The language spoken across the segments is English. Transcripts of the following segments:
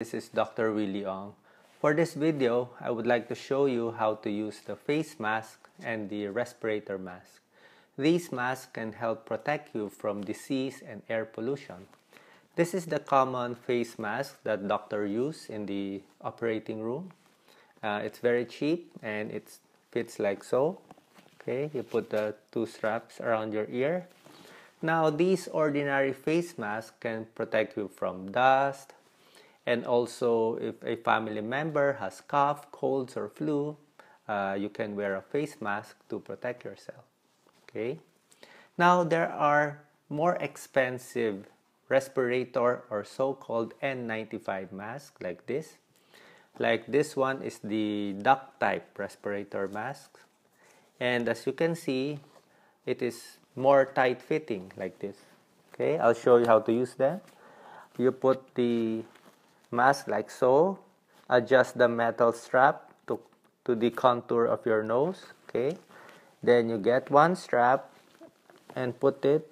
This is Dr. Willie Ong. For this video, I would like to show you how to use the face mask and the respirator mask. These masks can help protect you from disease and air pollution. This is the common face mask that doctors use in the operating room. It's very cheap and it fits like so. Okay, you put the two straps around your ear. Now, these ordinary face masks can protect you from dust, and also if a family member has cough, colds, or flu, you can wear a face mask to protect yourself. Okay. Now, there are more expensive respirator or so-called N95 mask like this. Like this one is the duct type respirator mask. And as you can see, it is more tight fitting like this. Okay, I'll show you how to use that. You put the mask like so, adjust the metal strap to the contour of your nose. Okay, then you get one strap and put it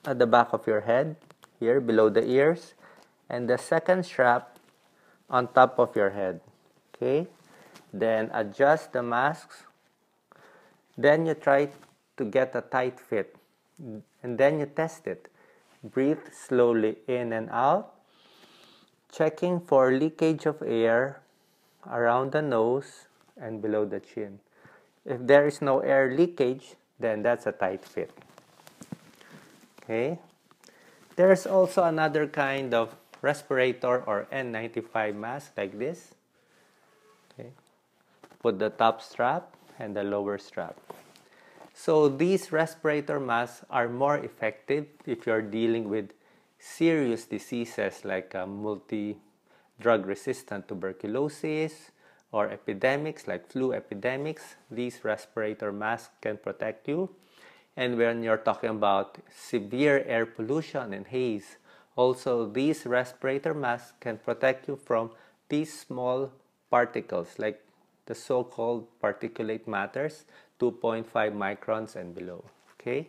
at the back of your head, here below the ears, and the second strap on top of your head. Okay, then adjust the masks. Then you try to get a tight fit, and then you test it. Breathe slowly in and out, checking for leakage of air around the nose and below the chin. If there is no air leakage, then that's a tight fit. Okay. There's also another kind of respirator or N95 mask like this. Okay. Put the top strap and the lower strap. So these respirator masks are more effective if you're dealing with serious diseases like multi-drug resistant tuberculosis or epidemics like flu epidemics. These respirator masks can protect you. And when you're talking about severe air pollution and haze, also these respirator masks can protect you from these small particles like the so-called particulate matters, 2.5 microns and below. Okay,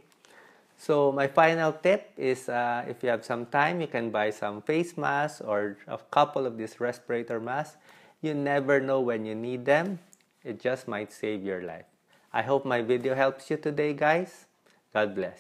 so my final tip is if you have some time, you can buy some face masks or a couple of these respirator masks. You never know when you need them. It just might save your life. I hope my video helps you today, guys. God bless.